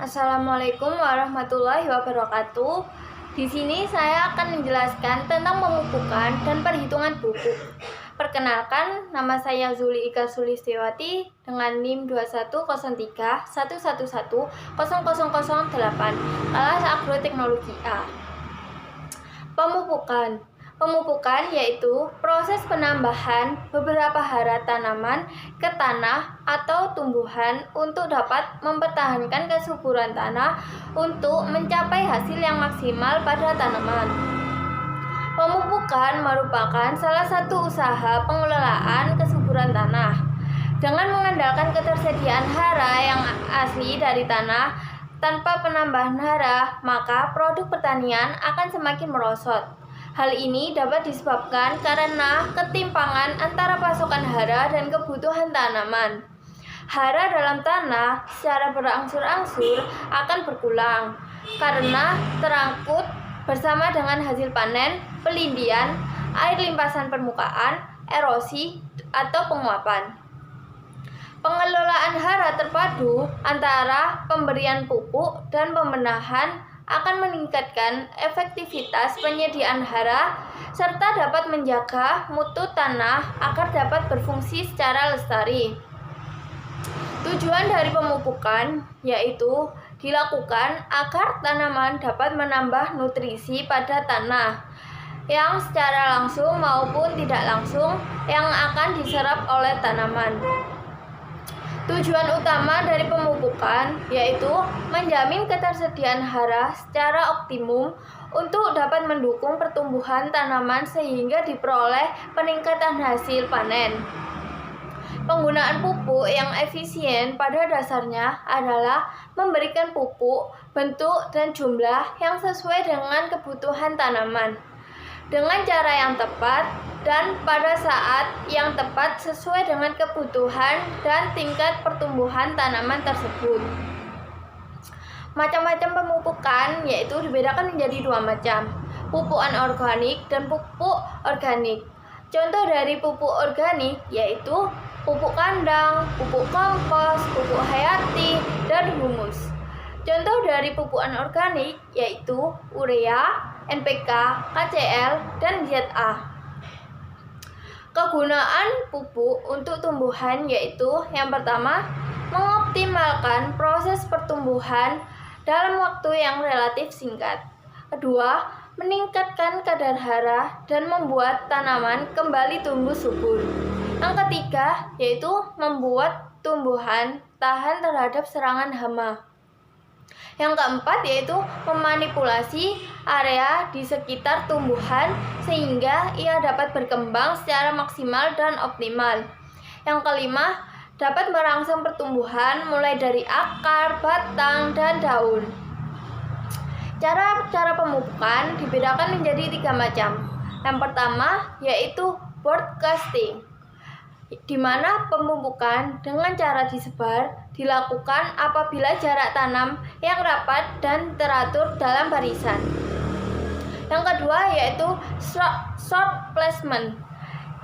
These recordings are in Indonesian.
Assalamualaikum warahmatullahi wabarakatuh. Di sini saya akan menjelaskan tentang pemupukan dan perhitungan pupuk. Perkenalkan, nama saya Zuli Ika Sulistiwati dengan NIM 210311100008, kelas Agroteknologi A. Pemupukan yaitu proses penambahan beberapa hara tanaman ke tanah atau tumbuhan untuk dapat mempertahankan kesuburan tanah untuk mencapai hasil yang maksimal pada tanaman. Pemupukan merupakan salah satu usaha pengelolaan kesuburan tanah. Dengan mengandalkan ketersediaan hara yang asli dari tanah tanpa penambahan hara, maka produk pertanian akan semakin merosot. Hal ini dapat disebabkan karena ketimpangan antara pasokan hara dan kebutuhan tanaman. Hara dalam tanah secara berangsur-angsur akan berkurang karena terangkut bersama dengan hasil panen, pelindian, air limpasan permukaan, erosi, atau penguapan. Pengelolaan hara terpadu antara pemberian pupuk dan pembenahan akan meningkatkan efektivitas penyediaan hara serta dapat menjaga mutu tanah agar dapat berfungsi secara lestari. Tujuan dari pemupukan yaitu dilakukan agar tanaman dapat menambah nutrisi pada tanah yang secara langsung maupun tidak langsung yang akan diserap oleh tanaman. Tujuan utama dari pemupukan yaitu menjamin ketersediaan hara secara optimum untuk dapat mendukung pertumbuhan tanaman sehingga diperoleh peningkatan hasil panen. Penggunaan pupuk yang efisien pada dasarnya adalah memberikan pupuk, bentuk, dan jumlah yang sesuai dengan kebutuhan tanaman dengan cara yang tepat dan pada saat yang tepat sesuai dengan kebutuhan dan tingkat pertumbuhan tanaman tersebut. Macam-macam pemupukan yaitu dibedakan menjadi dua macam, pupuk anorganik dan pupuk organik. Contoh dari pupuk organik yaitu pupuk kandang, pupuk kompos, pupuk hayati, dan humus. Contoh dari pupuk anorganik yaitu urea, NPK, KCl, dan ZA. Kegunaan pupuk untuk tumbuhan yaitu yang pertama, mengoptimalkan proses pertumbuhan dalam waktu yang relatif singkat. Kedua, meningkatkan kadar hara dan membuat tanaman kembali tumbuh subur. Yang ketiga, yaitu membuat tumbuhan tahan terhadap serangan hama. Yang keempat yaitu memanipulasi area di sekitar tumbuhan sehingga ia dapat berkembang secara maksimal dan optimal. Yang kelima, dapat merangsang pertumbuhan mulai dari akar, batang, dan daun. Cara pemupukan dibedakan menjadi tiga macam. Yang pertama yaitu broadcasting, di mana pemupukan dengan cara disebar dilakukan apabila jarak tanam yang rapat dan teratur dalam barisan. Yang kedua yaitu short placement,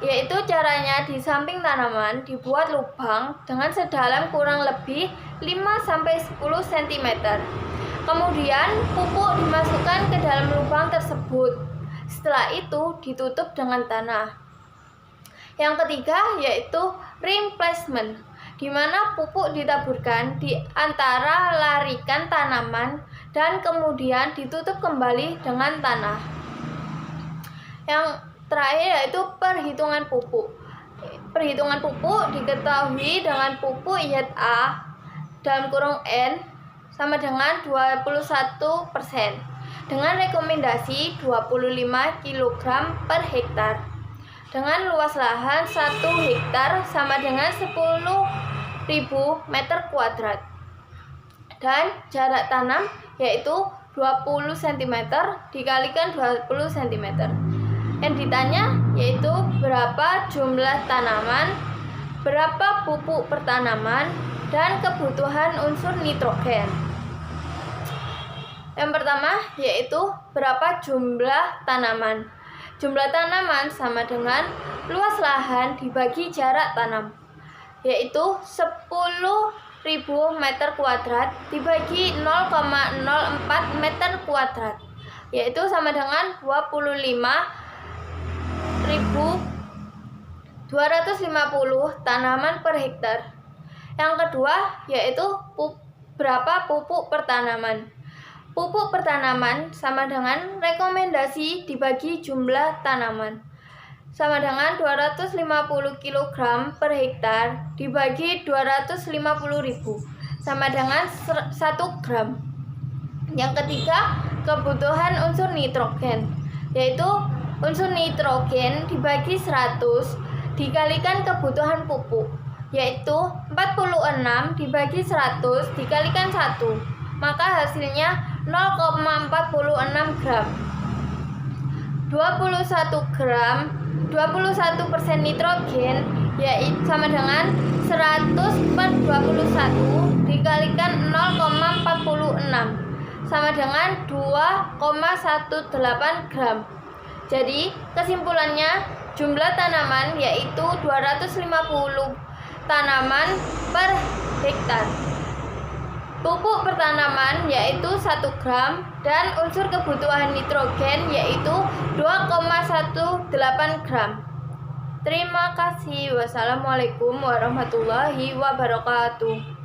yaitu caranya di samping tanaman dibuat lubang dengan sedalam kurang lebih 5-10 cm. Kemudian pupuk dimasukkan ke dalam lubang tersebut. Setelah itu ditutup dengan tanah. Yang ketiga yaitu ring placement, di mana pupuk ditaburkan di antara larikan tanaman dan kemudian ditutup kembali dengan tanah. Yang terakhir yaitu perhitungan pupuk. Perhitungan pupuk diketahui dengan pupuk ZA dalam kurung N sama dengan 21% dengan rekomendasi 25 kg per hektar. Dengan luas lahan 1 hektar sama dengan 10.000 meter kuadrat. Dan jarak tanam yaitu 20 cm dikalikan 20 cm. Yang ditanya yaitu berapa jumlah tanaman, berapa pupuk per tanaman, dan kebutuhan unsur nitrogen. Yang pertama yaitu berapa jumlah tanaman. Jumlah tanaman sama dengan luas lahan dibagi jarak tanam, yaitu 10 meter kuadrat dibagi 0,04 meter kuadrat, yaitu sama dengan 25.250 tanaman per hektar. Yang kedua yaitu berapa pupuk per tanaman. Pupuk per tanaman sama dengan rekomendasi dibagi jumlah tanaman, sama dengan 250 kg per hektar dibagi 250.000 sama dengan 1 gram. Yang ketiga, kebutuhan unsur nitrogen, yaitu unsur nitrogen dibagi 100 dikalikan kebutuhan pupuk, yaitu 46 dibagi 100 dikalikan 1, maka hasilnya 0,46 gram. 21% nitrogen yaitu sama dengan 100/21 dikalikan 0,46 sama dengan 2,18 gram. Jadi kesimpulannya jumlah tanaman yaitu 250 tanaman per hektar. Pupuk per tanaman yaitu 1 gram dan unsur kebutuhan nitrogen yaitu 2,18 gram. Terima kasih. Wassalamualaikum warahmatullahi wabarakatuh.